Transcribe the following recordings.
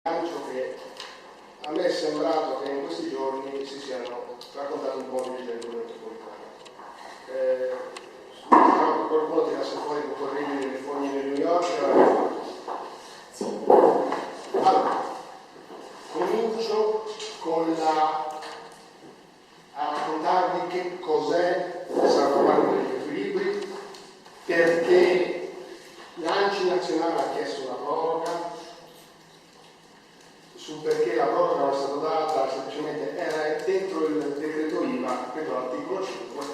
Che a me è sembrato che in questi giorni si siano raccontati un po' di gente metropolitana. Qualcuno tirasse fuori i corrieri delle fogne di New York e l'aveva fatto. Allora, comincio con a raccontarvi che cos'è il salvaguardia degli equilibri, perché l'ANCI nazionale ha chiesto una proroga, su perché la proroga non è stata data, semplicemente era dentro il decreto IVA, credo l'articolo 5,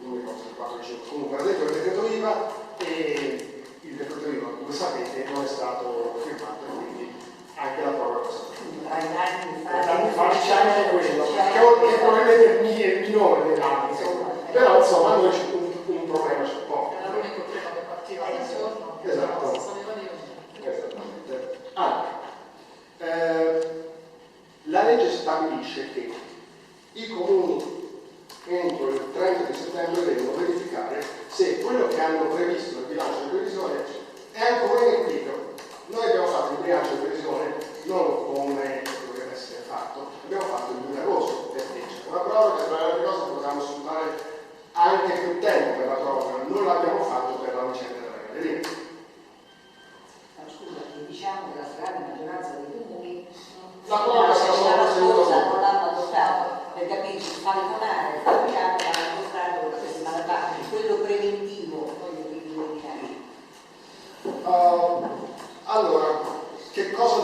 non mi ricordo se 4 o 5, comunque era dentro il decreto IVA e il decreto IVA, come sapete, non è stato firmato e quindi anche la proroga è stata firmata. Anni fa c'è anche quello, che probabilmente è il minore degli anni, però insomma noi c'è un problema sul po'. Era l'unico tema che partiva da giorno. Esatto. Esattamente. Allora, la legge stabilisce che i comuni entro il 30 di settembre devono verificare se quello che hanno previsto nel bilancio di previsione è ancora in equilibrio. Noi abbiamo fatto il bilancio di previsione non come dovrebbe essere fatto, abbiamo fatto il 2 agosto perché c'è una proroga, tra le altre cose potevamo sfruttare anche più tempo per la proroga, non l'abbiamo fatto per la vicenda della galleria. Scusa, diciamo che la stragrande maggioranza dei comuni la proroga non l'hanno adottato, per capirci, falconare, fabbricare, l'hanno adottato la settimana fa, quello preventivo, non gli equilibri bilancio. Allora, che cosa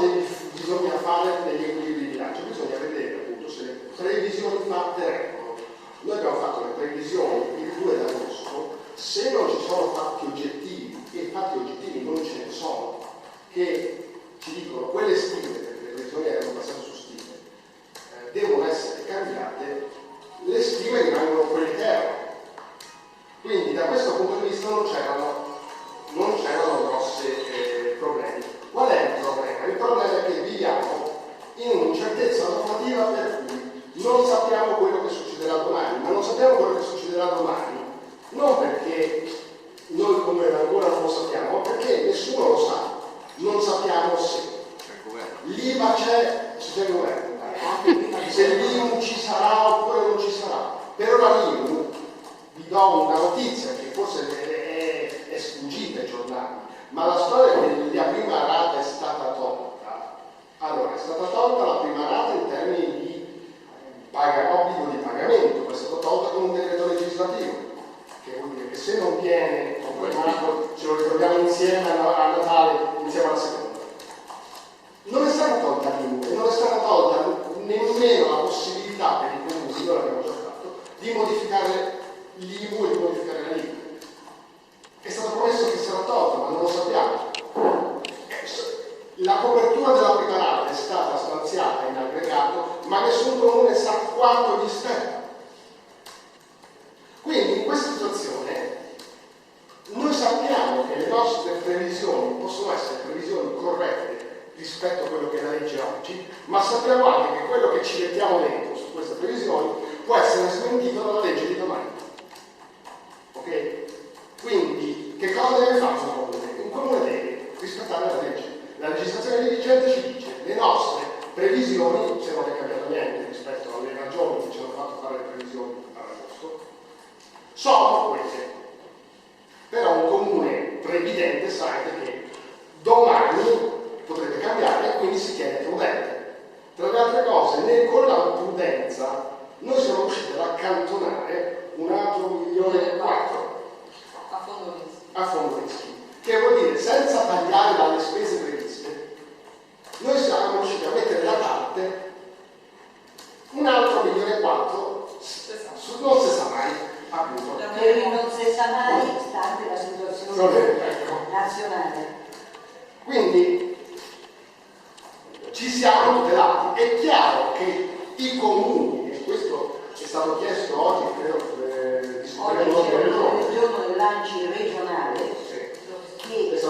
bisogna fare negli equilibri di bilancio? Bisogna vedere appunto se le previsioni fatte reggono. Noi abbiamo fatto le previsioni il 2 agosto, se non ci sono fatti oggettivi, e fatti oggettivi non ce ne sono, che ci dicono quelle stime, perché le previsioni erano basate su stime, devono essere cambiate, le stime rimangono quelle che erano. Quindi da questo punto di vista non c'erano grossi problemi. Qual è il problema? Il problema è che viviamo in un'incertezza normativa per cui non sappiamo quello che succederà domani, ma non sappiamo quello che succederà domani non perché noi come ancora non lo sappiamo, ma perché nessuno lo sa. Non sappiamo se l'IVA c'è il governo, se l'IMU ci sarà oppure non ci sarà. Per ora l'IMU, vi do una notizia che forse è sfuggita ai giornali, ma la storia è che la prima rata è stata tolta. Allora, è stata tolta la prima rata in termini di obbligo di pagamento, è stata tolta con un decreto legislativo, che vuol dire che se non viene confermato, ce lo ritroviamo insieme a Natale, insieme alla seconda. Non è stata tolta l'IMU e non è stata tolta nemmeno la possibilità per i comuni, noi l'abbiamo già fatto, di modificare l'IMU e di modificare la LIM. È stato promesso che sarà tolto, ma non lo sappiamo. La copertura della prima rata è stata stanziata in aggregato, ma nessun comune sa quanto gli spetta. Quindi in questa situazione noi sappiamo che le nostre previsioni possono essere previsioni corrette rispetto a quello che è la legge oggi, ma sappiamo anche che quello che ci mettiamo dentro su queste previsioni può essere smentito dalla legge di domani. Ok? Quindi che cosa deve fare un comune? Un comune deve rispettare la legge. La legislazione vigente ci dice le nostre previsioni, se non è cambiato niente rispetto alle ragioni che ci hanno fatto fare le previsioni ad agosto, sono queste. Però un comune previdente sa che domani potrebbe cambiare e quindi si tiene prudente. Tra le altre cose, con la prudenza noi siamo riusciti ad accantonare un altro 1,4 milioni a fondo rischi, che vuol dire senza tagliare dalle spese previste, noi siamo riusciti a mettere da parte un altro 1,4 milioni, non si sa mai, appunto. Non si sa mai, stante la situazione nazionale. Quindi ci siamo tutelati. È chiaro che i comuni, e questo è stato chiesto oggi, credo discuteremo il giorno dell'ANCI regionale, che chiede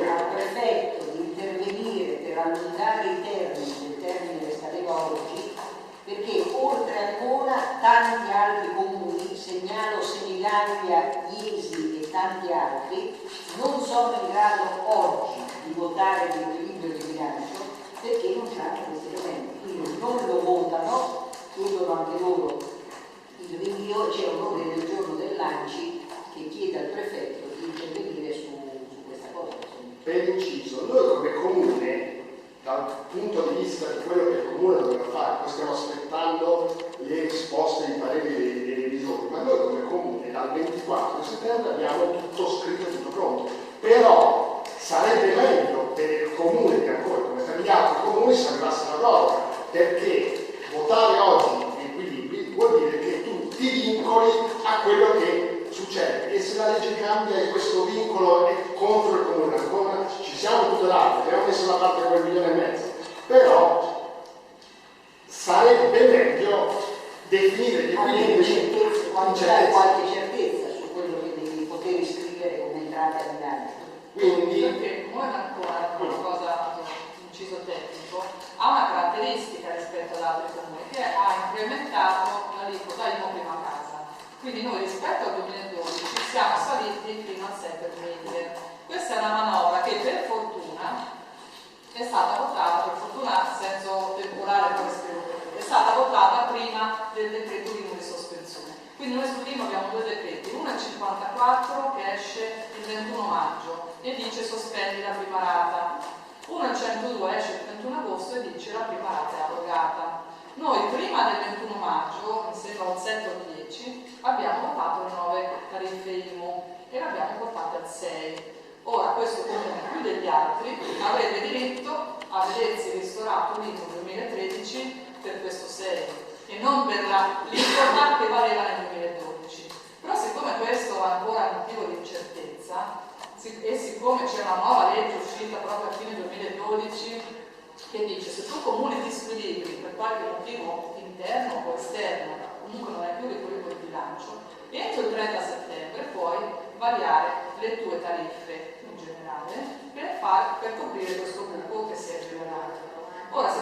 al prefetto di intervenire per allungare i termini, il termine che scadeva oggi, perché oltre ancora tanti altri comuni, segnalo Senigallia, Iesi e tanti altri, non sono in grado oggi di votare l'equilibrio di bilancio perché non hanno questi elementi, quindi non lo votano, chiedono anche loro il rinvio. C'è un ordine del giorno dell'ANCI che chiede al prefetto di intervenire su questa cosa. Per inciso, noi come comune, dal punto di vista di quello che il comune doveva fare, poi stiamo aspettando le risposte di pareri dei revisori, ma noi come comune dal 24 settembre abbiamo tutto scritto, tutto pronto. Però sarebbe meglio per il comune che ancora, come per gli altri comuni, se arrivasse la proroga, perché votare oggi gli equilibri vuol dire che tu ti vincoli a quello che succede, e se la legge cambia e questo vincolo è contro il comune, ancora ci siamo tutelati, abbiamo messo da parte quel 1,5 milioni, però sarebbe meglio definire gli equilibri quando c'è qualche certezza su quello che devi poter iscrivere come entrata a bilancio. Quindi perché il comune ancora, una cosa, un inciso tecnico, ha una caratteristica rispetto ad altri comuni, che ha incrementato l'aliquota IMU prima casa. Quindi noi rispetto al 2012 siamo saliti fino al 6%. Questa è una manovra che per fortuna è stata votata, per fortuna in senso temporale, è stata votata prima del decreto IMU di sospensione. Quindi noi su IMU abbiamo due decreti, uno è il 54 che esce il 21 maggio e dice sospendi la prima rata, uno è il 102 esce il 31 agosto e dice la prima rata è abrogata. Noi prima del 21 maggio, mi sembra il 7 o il 10, abbiamo votato le nuove tariffe IMU e le abbiamo portate al 6. Ora questo comune più degli altri avrebbe diritto a vedersi ristorato l'IMU 2013 per questo 6 e non per l'IMU che valeva nel 2012. Però siccome questo è ancora un motivo di incertezza e siccome c'è una nuova legge uscita proprio a fine 2012 che dice se tu comune ti squilibri per qualche motivo interno o esterno, comunque non hai più l'equilibrio di bilancio, entro il 30 settembre puoi variare le tue tariffe in generale per coprire questo buco che si è rivelato. Ora, se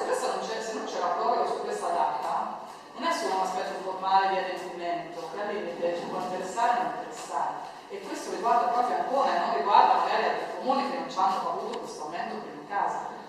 non c'è la proroga su questa data, non è solo un aspetto formale di adempimento, che al limite ci può interessare o non interessare. E questo riguarda proprio ancora, e non riguarda magari altri comuni che non ci hanno avuto questo aumento per in casa.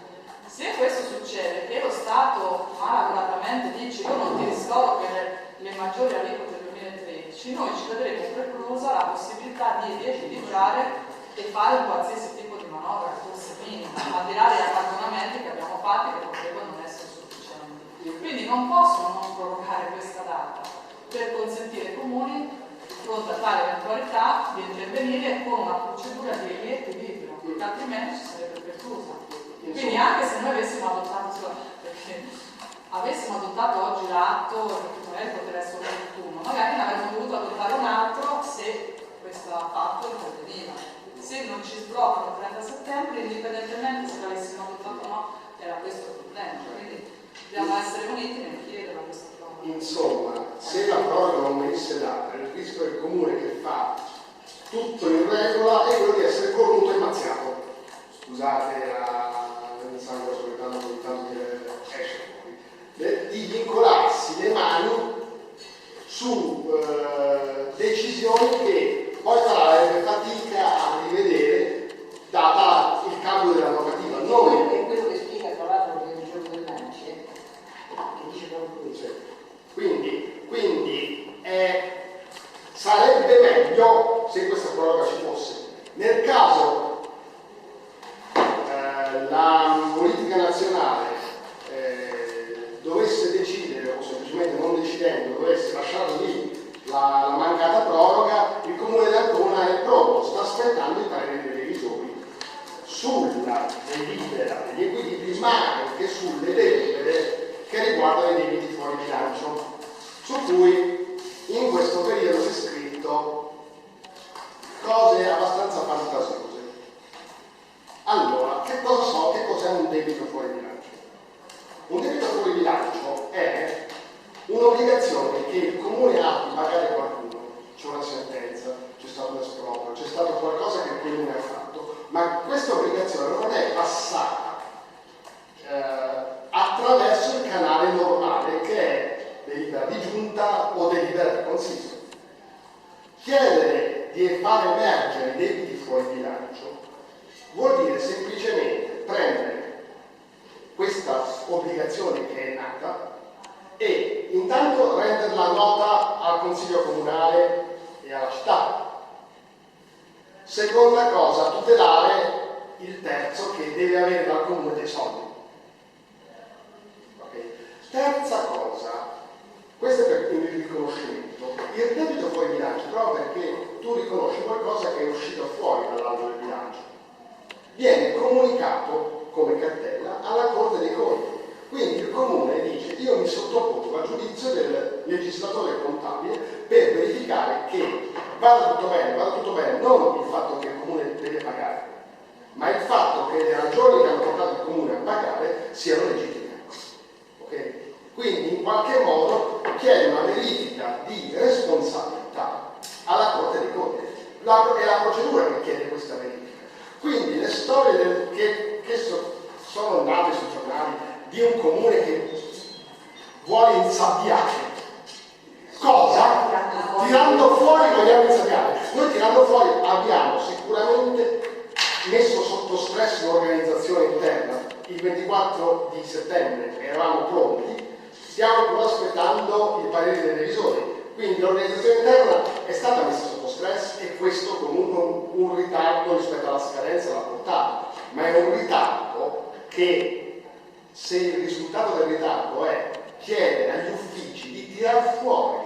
Se questo succede e lo Stato malauguratamente dice io non ti ristoro per le maggiori aliquote del 2013, noi ci vedremo preclusa la possibilità di riequilibrare e fare un qualsiasi tipo di manovra, forse minima, al di là degli accantonamenti che abbiamo fatto che potrebbero non essere sufficienti. Quindi non possono non prorogare questa data per consentire ai comuni di fronte a tale eventualità di intervenire con una procedura di riequilibrio, perché altrimenti ci sarebbe preclusa. Quindi anche se noi avessimo adottato oggi l'atto, che magari potrebbe essere opportuno, magari ne avremmo dovuto adottare un altro se questo fatto interveniva. Se non ci sbloccano il 30 settembre, indipendentemente se l'avessimo adottato o no, era questo il problema. Quindi dobbiamo essere uniti nel chiedere a questa proroga. insomma, se la proroga non venisse data, il rischio del comune che fa tutto in regola è quello di essere corrotto e mazziato. Scusate il sangue soltanto ogni tanto che esce fuori, di vincolarsi le mani su decisioni che poi farebbe fatica a rivedere data il cambio della normativa. Noi è quello che spiega tra l'altro il giorno dell'ANCI, che dice proprio questo. Quindi sarebbe meglio se questa proroga ci fosse. Nel caso la politica nazionale dovesse decidere, o semplicemente non decidendo, dovesse lasciare lì la mancata proroga, il comune di Ancona è pronto, sta aspettando i pareri dei revisori sulla delibera degli equilibri, ma anche sulle delibere che riguardano i debiti fuori bilancio, su cui in questo periodo si è scritto cose abbastanza fantasiose. Allora, che cos'è un debito fuori bilancio? Un debito fuori bilancio è un'obbligazione che il comune ha di pagare qualcuno. C'è una sentenza, c'è stato un esproprio, c'è stato qualcosa che il comune ha fatto, ma questa obbligazione non è passata attraverso il canale normale che è delibera di giunta o delibera di consiglio. Chiedere di fare emergere i debiti fuori bilancio vuol dire semplicemente prendere questa obbligazione che è nata e intanto renderla nota al Consiglio Comunale e alla città. Seconda cosa, tutelare il terzo che deve avere dal comune dei soldi. Okay. Terza cosa, questo è per il riconoscimento. Il debito fuori bilancio, proprio perché tu riconosci qualcosa che è uscito fuori dall'albero del bilancio, viene comunicato come cartella alla Corte dei Conti. Quindi il comune dice: io mi sottopongo al giudizio del legislatore contabile per verificare che vada tutto bene, non il fatto che il comune deve pagare, ma il fatto che le ragioni che hanno portato il comune a pagare siano legittime. Okay? Quindi in qualche modo chiede una verifica di responsabilità alla Corte dei Conti. È la procedura che chiede questa verifica. Quindi le storie che sono andate sui giornali di un comune che vuole insabbiare cosa? Tirando fuori vogliamo insabbiare. Noi tirando fuori abbiamo sicuramente messo sotto stress l'organizzazione interna. Il 24 di settembre eravamo pronti, stiamo però aspettando il parere dei revisori. Quindi l'organizzazione interna è stata messa sotto stress e questo comunque un ritardo rispetto alla scadenza l'ha portato, ma è un ritardo che, se il risultato del ritardo è chiedere agli uffici di tirar fuori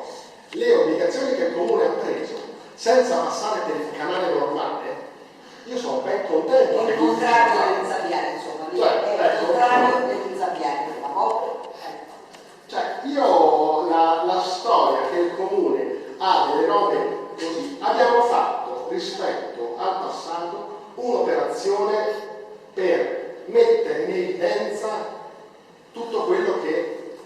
le obbligazioni che il comune ha preso senza passare per il canale normale, io sono ben contento. È il contrario dell'insabbiare, insomma, è il contrario dell'insabbiare, a volte. Cioè, io la storia che il comune ha delle robe così, abbiamo fatto rispetto al passato un'operazione per mettere in evidenza tutto quello che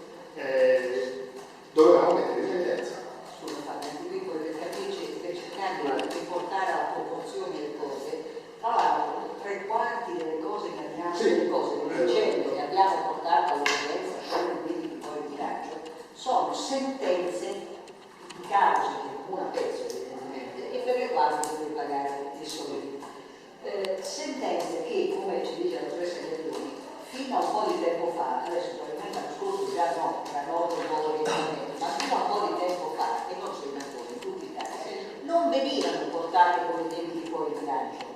dovevamo mettere in evidenza. Assolutamente, qui per capirci, per cercare di portare alla proporzione le cose, tra l'altro 3/4 delle cose che abbiamo, delle vicende che abbiamo portato all'evidenza, come quindi poi il bilancio, sono sentenze di cause che il comune ha perso evidentemente e per le quali deve pagare i soldi. Sentenze che, come ci dice la professoressa Giardini, fino a un po' di tempo fa, adesso probabilmente l'anno scorso già no, tra nord e ma fino a un po' di tempo fa, e non solo in tutta Italia, non venivano portate come debiti fuori bilancio,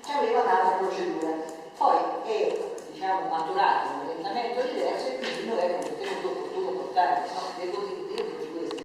c'aveva un'altra procedura. Poi è, diciamo, maturato un orientamento diverso e quindi noi abbiamo ritenuto opportuno portare, no, devo